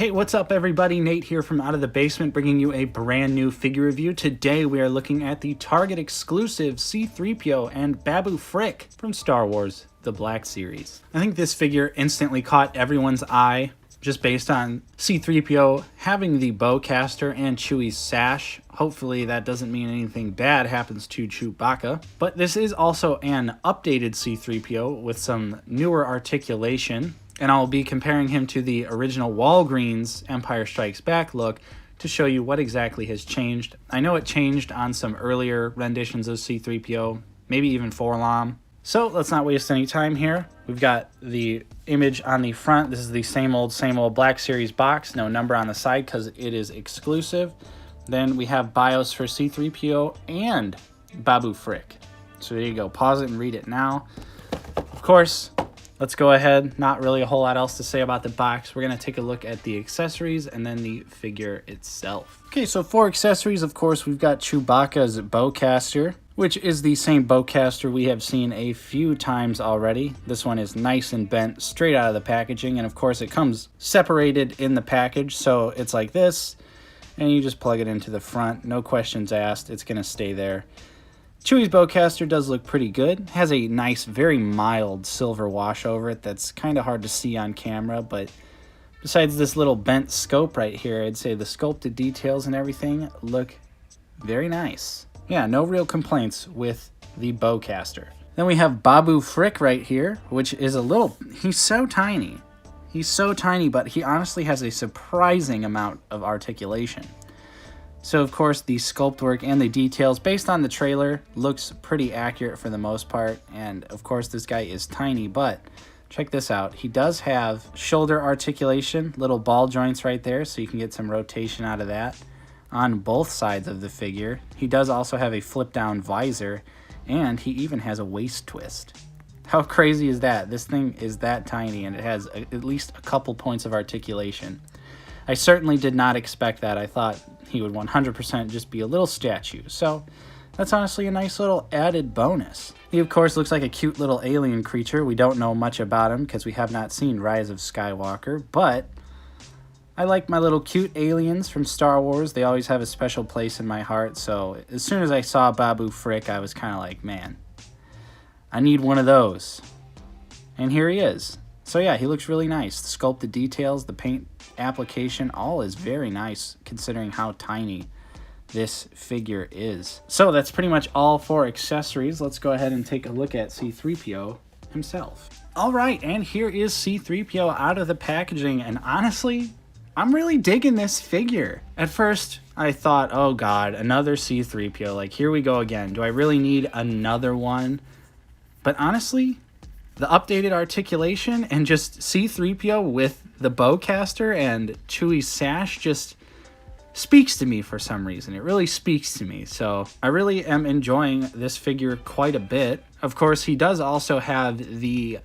Hey, what's up everybody? Nate here from Out of the Basement bringing you a brand new figure review. Today we are looking at the Target exclusive C-3PO and Babu Frik from Star Wars, the Black Series. I think this figure instantly caught everyone's eye just based on C-3PO having the bowcaster and Chewie's sash. Hopefully that doesn't mean anything bad happens to Chewbacca. But this is also an updated C-3PO with some newer articulation. And I'll be comparing him to the original Walgreens Empire Strikes Back look to show you what exactly has changed. I know it changed on some earlier renditions of C-3PO, maybe even 4-LOM. So let's not waste any time here. We've got the image on the front. This is the same old Black Series box. No number on the side because it is exclusive. Then we have BIOS for C-3PO and Babu Frik. So there you go. Pause it and read it now. Of course, let's go ahead. Not really a whole lot else to say about the box. We're going to take a look at the accessories and then the figure itself. Okay, so for accessories, of course, we've got Chewbacca's bowcaster, which is the same bowcaster we have seen a few times already. This one is nice and bent straight out of the packaging, and of course it comes separated in the package, so it's like this, and you just plug it into the front. No questions asked. It's going to stay there. Chewie's bowcaster does look pretty good. Has a nice, very mild silver wash over it that's kind of hard to see on camera, but besides this little bent scope right here, I'd say the sculpted details and everything look very nice. Yeah, no real complaints with the bowcaster. Then we have Babu Frik right here, which is he's so tiny. He's so tiny, but he honestly has a surprising amount of articulation. So of course the sculpt work and the details based on the trailer looks pretty accurate for the most part. And of course this guy is tiny, but check this out. He does have shoulder articulation, little ball joints right there, so you can get some rotation out of that on both sides of the figure. He does also have a flip down visor, and he even has a waist twist. How crazy is that? This thing is that tiny and it has at least a couple points of articulation. I certainly did not expect that. I thought he would 100% just be a little statue. So that's honestly a nice little added bonus. He of course looks like a cute little alien creature. We don't know much about him because we have not seen Rise of Skywalker, but I like my little cute aliens from Star Wars. They always have a special place in my heart. So as soon as I saw Babu Frik, I was kind of like, man, I need one of those. And here he is. So yeah, he looks really nice. The sculpted details, the paint application, all is very nice considering how tiny this figure is. So that's pretty much all for accessories. Let's go ahead and take a look at C-3PO himself. All right, and here is C-3PO out of the packaging, and honestly, I'm really digging this figure. At first, I thought, oh god, another C-3PO. Like, here we go again. Do I really need another one? But honestly, the updated articulation and just C-3PO with the bowcaster and Chewie's sash just speaks to me for some reason. It really speaks to me. So I really am enjoying this figure quite a bit. Of course, he does also have the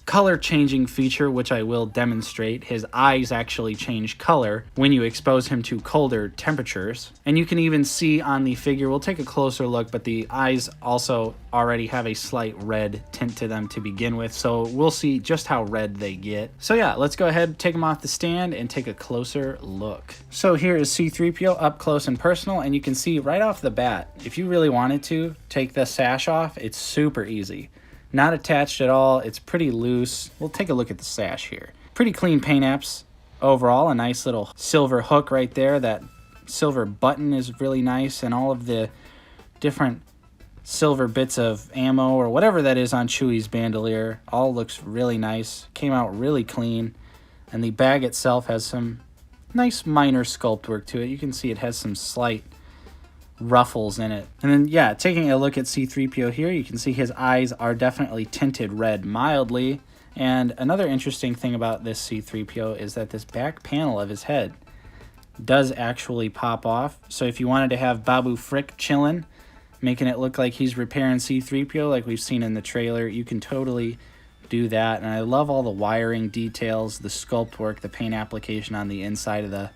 color changing feature, which I will demonstrate. His eyes actually change color when you expose him to colder temperatures. And you can even see on the figure, we'll take a closer look, but the eyes also already have a slight red tint to them to begin with. So we'll see just how red they get. So yeah, let's go ahead, take him off the stand and take a closer look. So here is C-3PO up close and personal, and you can see right off the bat, if you really wanted to take the sash off, it's super easy. Not attached at all. It's pretty loose. We'll take a look at the sash here. Pretty clean paint apps overall. A nice little silver hook right there. That silver button is really nice, and all of the different silver bits of ammo or whatever that is on Chewie's bandolier all looks really nice. Came out really clean, and the bag itself has some nice minor sculpt work to it. You can see it has some slight ruffles in it. And then yeah, taking a look at C-3PO here, you can see his eyes are definitely tinted red mildly. And another interesting thing about this C-3PO is that this back panel of his head does actually pop off. So if you wanted to have Babu Frik chilling, making it look like he's repairing C-3PO like we've seen in the trailer, you can totally do that. And I love all the wiring details, the sculpt work, the paint application on the inside of the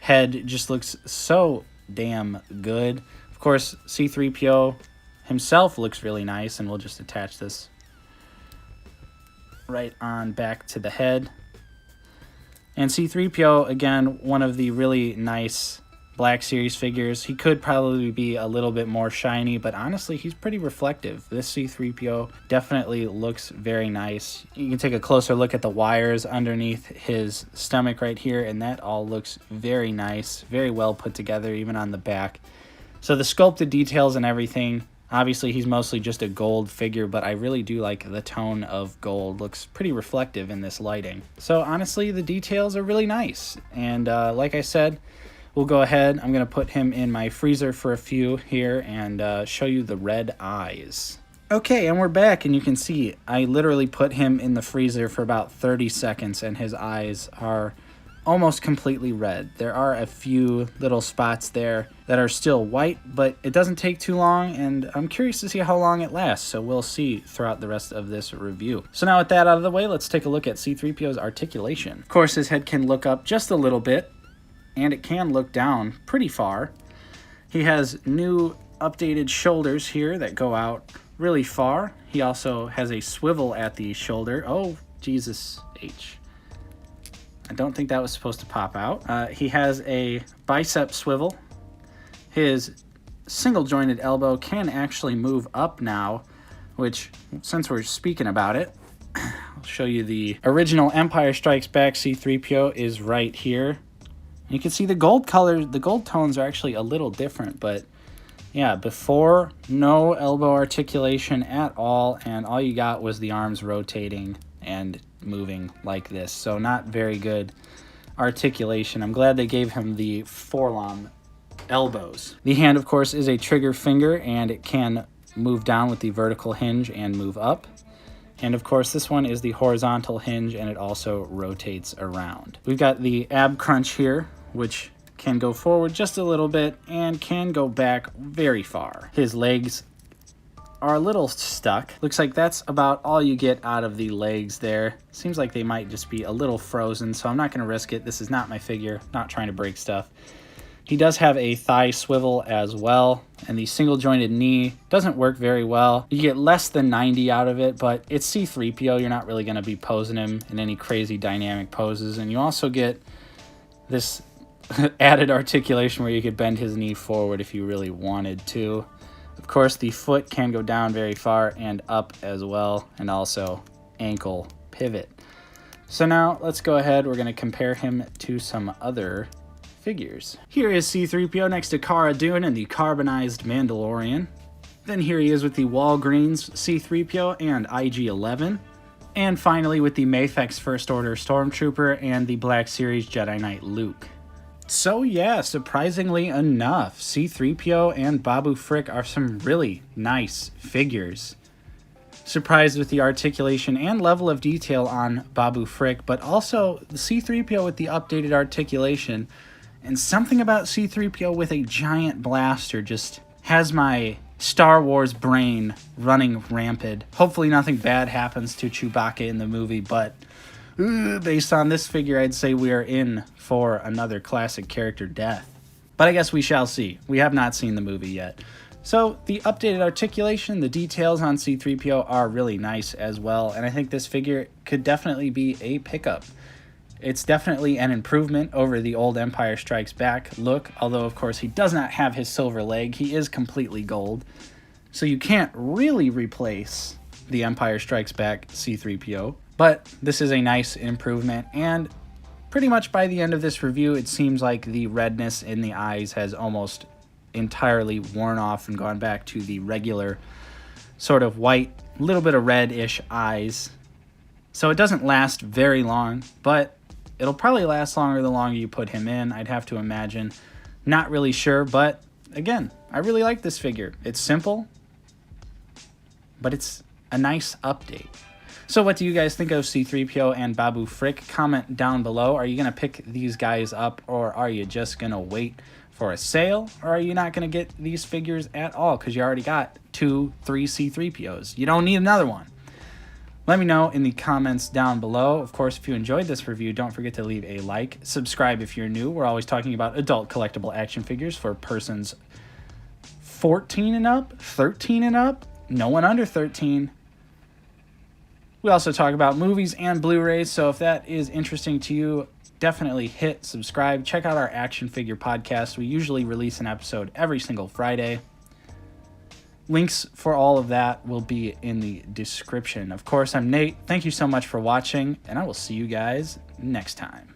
head just looks so damn good. Of course, C-3PO himself looks really nice, and we'll just attach this right on back to the head. And C-3PO, again, one of the really nice Black Series figures. He could probably be a little bit more shiny, but honestly, he's pretty reflective. This C-3PO definitely looks very nice. You can take a closer look at the wires underneath his stomach right here, and that all looks very nice, very well put together, even on the back. So the sculpted details and everything, obviously he's mostly just a gold figure, but I really do like the tone of gold. Looks pretty reflective in this lighting. So honestly, the details are really nice. And like I said, we'll go ahead. I'm going to put him in my freezer for a few here and show you the red eyes. Okay, and we're back, and you can see I literally put him in the freezer for about 30 seconds, and his eyes are almost completely red. There are a few little spots there that are still white, but it doesn't take too long, and I'm curious to see how long it lasts, so we'll see throughout the rest of this review. So now with that out of the way, let's take a look at C-3PO's articulation. Of course, his head can look up just a little bit, and it can look down pretty far. He has new updated shoulders here that go out really far. He also has a swivel at the shoulder. Oh, Jesus H. I don't think that was supposed to pop out. He has a bicep swivel. His single jointed elbow can actually move up now, which, since we're speaking about it, I'll show you the original Empire Strikes Back C-3PO is right here. You can see the gold color, the gold tones are actually a little different, but yeah, before, no elbow articulation at all, and all you got was the arms rotating and moving like this, so not very good articulation. I'm glad they gave him the forearm elbows. The hand, of course, is a trigger finger, and it can move down with the vertical hinge and move up. And of course, this one is the horizontal hinge, and it also rotates around. We've got the ab crunch here, which can go forward just a little bit and can go back very far. His legs are a little stuck. Looks like that's about all you get out of the legs there. Seems like they might just be a little frozen, so I'm not going to risk it. This is not my figure, not trying to break stuff. He does have a thigh swivel as well, and the single jointed knee doesn't work very well. You get less than 90 out of it, but it's C-3PO. You're not really going to be posing him in any crazy dynamic poses, and you also get this added articulation where you could bend his knee forward if you really wanted to. Of course, the foot can go down very far and up as well, and also ankle pivot. So now let's go ahead. We're going to compare him to some other figures. Here is C-3PO next to Cara Dune and the carbonized Mandalorian. Then here he is with the Walgreens C-3PO and IG-11. And finally with the Mafex First Order Stormtrooper and the Black Series Jedi Knight Luke. So yeah, surprisingly enough, C-3PO and Babu Frik are some really nice figures. Surprised with the articulation and level of detail on Babu Frik, but also the C-3PO with the updated articulation. And something about C-3PO with a giant blaster just has my Star Wars brain running rampant. Hopefully nothing bad happens to Chewbacca in the movie, but based on this figure, I'd say we are in for another classic character death. But I guess we shall see. We have not seen the movie yet. So the updated articulation, the details on C-3PO are really nice as well, and I think this figure could definitely be a pickup. It's definitely an improvement over the old Empire Strikes Back look, although of course he does not have his silver leg. He is completely gold. So you can't really replace the Empire Strikes Back C-3PO, but this is a nice improvement, and pretty much by the end of this review, it seems like the redness in the eyes has almost entirely worn off and gone back to the regular sort of white, little bit of red-ish eyes. So it doesn't last very long, but it'll probably last longer the longer you put him in, I'd have to imagine. Not really sure, but again, I really like this figure. It's simple, but it's a nice update. So what do you guys think of C-3PO and Babu Frik? Comment down below. Are you going to pick these guys up, or are you just going to wait for a sale? Or are you not going to get these figures at all because you already got 2-3 C-3POs? You don't need another one. Let me know in the comments down below. Of course, if you enjoyed this review, don't forget to leave a like. Subscribe if you're new. We're always talking about adult collectible action figures for persons 14 and up, 13 and up, no one under 13. We also talk about movies and Blu-rays, so if that is interesting to you, definitely hit subscribe. Check out our action figure podcast. We usually release an episode every single Friday. Links for all of that will be in the description. Of course, I'm Nate. Thank you so much for watching, and I will see you guys next time.